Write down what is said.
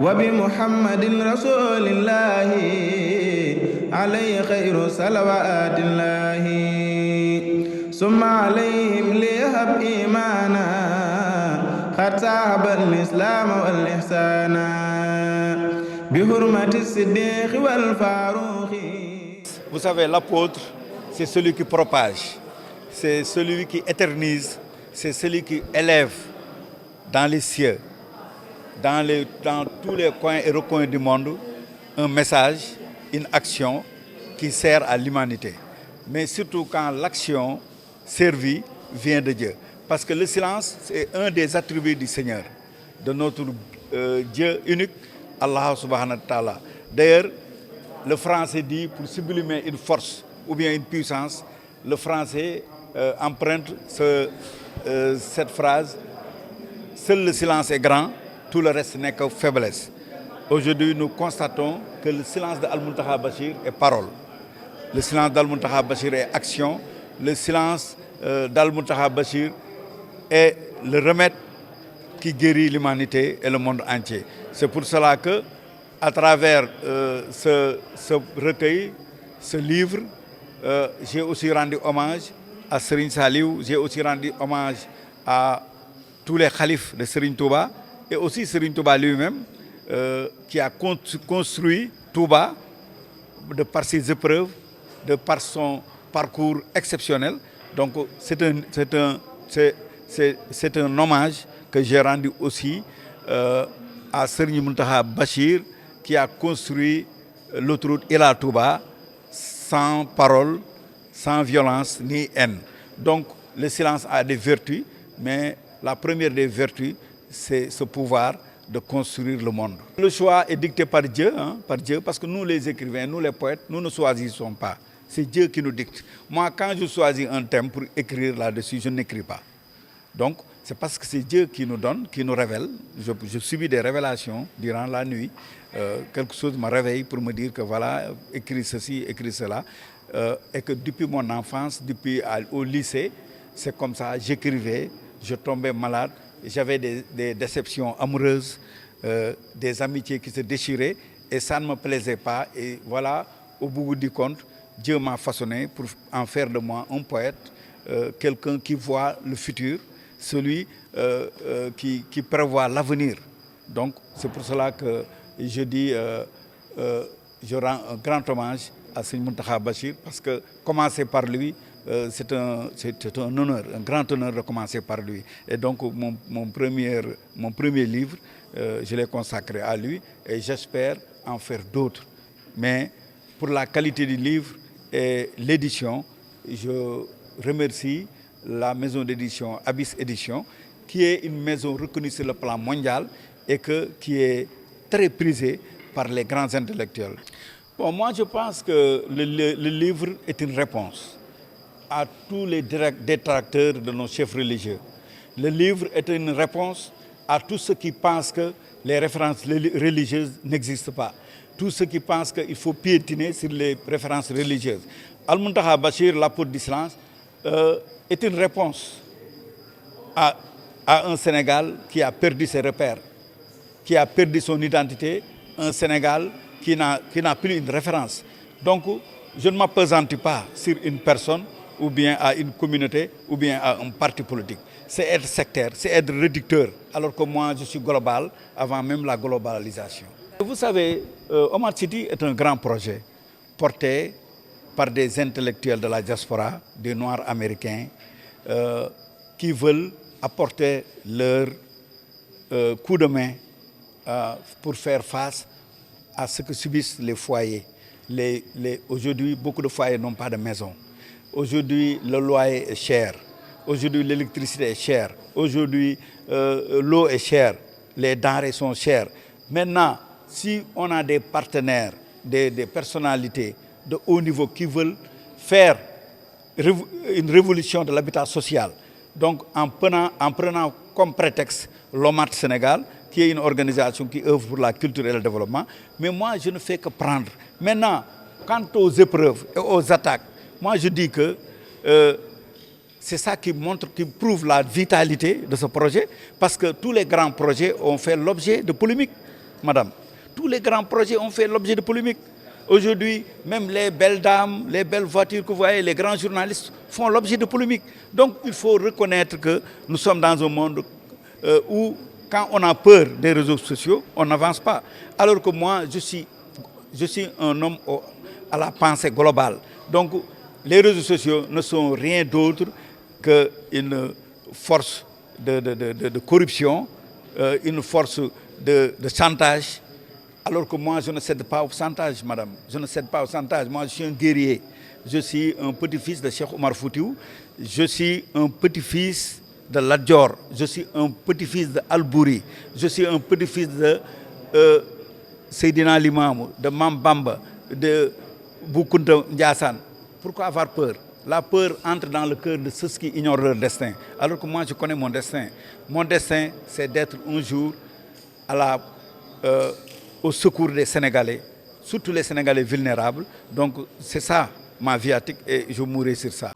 وبمحمد رسول الله عليه خير صلوات الله ثم عليهم ليهب إيمانا قد صاحب الإسلام والإحسان بحرمة الصديق والفاروق. Vous savez, l'apôtre, c'est celui qui propage, c'est celui qui éternise, c'est celui qui élève dans les cieux, dans tous les coins et recoins du monde, un message, une action qui sert à l'humanité. Mais surtout quand l'action servie vient de Dieu. Parce que le silence, c'est un des attributs du Seigneur, de notre Dieu unique, Allah subhanahu wa ta'ala. D'ailleurs, le français dit, pour sublimer une force ou bien une puissance, le français emprunte cette phrase: seul le silence est grand, tout le reste n'est que faiblesse. Aujourd'hui, nous constatons que le silence d'Al-Muntaha Bachir est parole. Le silence d'Al-Muntaha Bachir est action. Le silence d'Al-Muntaha Bachir est le remède qui guérit l'humanité et le monde entier. C'est pour cela que, à travers ce recueil, ce livre, j'ai aussi rendu hommage à Serigne Saliou, j'ai aussi rendu hommage à tous les khalifes de Serigne Touba et aussi Serigne Touba lui-même, qui a construit Touba de par ses épreuves, de par son parcours exceptionnel. Donc c'est un hommage que j'ai rendu aussi à Serigne Mountakha Bachir, qui a construit l'autoroute Ila Touba sans parole, sans violence ni haine. Donc le silence a des vertus, mais la première des vertus, c'est ce pouvoir de construire le monde. Le choix est dicté par Dieu, parce que nous les écrivains, nous les poètes, nous ne choisissons pas. C'est Dieu qui nous dicte. Moi, quand je choisis un thème pour écrire là-dessus, je n'écris pas. Donc, c'est parce que c'est Dieu qui nous donne, qui nous révèle. Je subis des révélations durant la nuit. Quelque chose me réveille pour me dire que voilà, écris ceci, écris cela. Et que depuis mon enfance, depuis au lycée, c'est comme ça, j'écrivais, je tombais malade. J'avais des déceptions amoureuses, des amitiés qui se déchiraient et ça ne me plaisait pas. Et voilà, au bout du compte, Dieu m'a façonné pour en faire de moi un poète, quelqu'un qui voit le futur, celui qui prévoit l'avenir. Donc c'est pour cela que je dis, je rends un grand hommage à Serigne Mountakha Bachir, parce que commencer par lui, c'est un honneur, un grand honneur de commencer par lui. Et donc mon premier livre, je l'ai consacré à lui et j'espère en faire d'autres. Mais pour la qualité du livre et l'édition, je remercie la maison d'édition Abyss Édition, qui est une maison reconnue sur le plan mondial et qui est très prisée par les grands intellectuels. Bon, moi je pense que le livre est une réponse à tous les détracteurs de nos chefs religieux. Le livre est une réponse à tous ceux qui pensent que les références religieuses n'existent pas. Tous ceux qui pensent qu'il faut piétiner sur les références religieuses. Al-Muntaha Bachir, l'apôtre du silence, est une réponse à un Sénégal qui a perdu ses repères, qui a perdu son identité, un Sénégal qui n'a plus une référence. Donc, je ne m'appesantis pas sur une personne, ou bien à une communauté, ou bien à un parti politique. C'est être sectaire, c'est être réducteur, alors que moi je suis global avant même la globalisation. Vous savez, Omar City est un grand projet porté par des intellectuels de la diaspora, des Noirs américains, qui veulent apporter leur coup de main pour faire face à ce que subissent les foyers. Aujourd'hui, beaucoup de foyers n'ont pas de maison. Aujourd'hui, le loyer est cher. Aujourd'hui, l'électricité est chère. Aujourd'hui, l'eau est chère. Les denrées sont chères. Maintenant, si on a des partenaires, des personnalités de haut niveau qui veulent faire une révolution de l'habitat social, donc en prenant comme prétexte l'OMAT Sénégal, qui est une organisation qui œuvre pour la culture et le développement, mais moi je ne fais que prendre. Maintenant, quant aux épreuves et aux attaques, moi je dis que c'est ça qui prouve la vitalité de ce projet, parce que tous les grands projets ont fait l'objet de polémiques. madame. Tous les grands projets ont fait l'objet de polémiques. Aujourd'hui, même les belles dames, les belles voitures que vous voyez, les grands journalistes font l'objet de polémiques. Donc il faut reconnaître que nous sommes dans un monde où, quand on a peur des réseaux sociaux, on n'avance pas. Alors que moi, je suis un homme à la pensée globale. Donc les réseaux sociaux ne sont rien d'autre qu'une force de corruption, une force de chantage. Alors que moi, je ne cède pas au chantage, madame. Je ne cède pas au chantage. Moi, je suis un guerrier. Je suis un petit-fils de Cheikh Omar Foutiyou. Je suis un petit-fils de Lat Dior. Je suis un petit-fils de Albouri. Je suis un petit-fils de Seydina Limamou, de Mam Bamba, de Boukounta Ndiassane. Pourquoi avoir peur? La peur entre dans le cœur de ceux qui ignorent leur destin. Alors que moi, je connais mon destin. Mon destin, c'est d'être un jour au secours des Sénégalais, surtout les Sénégalais vulnérables. Donc c'est ça ma viatique et je mourrai sur ça.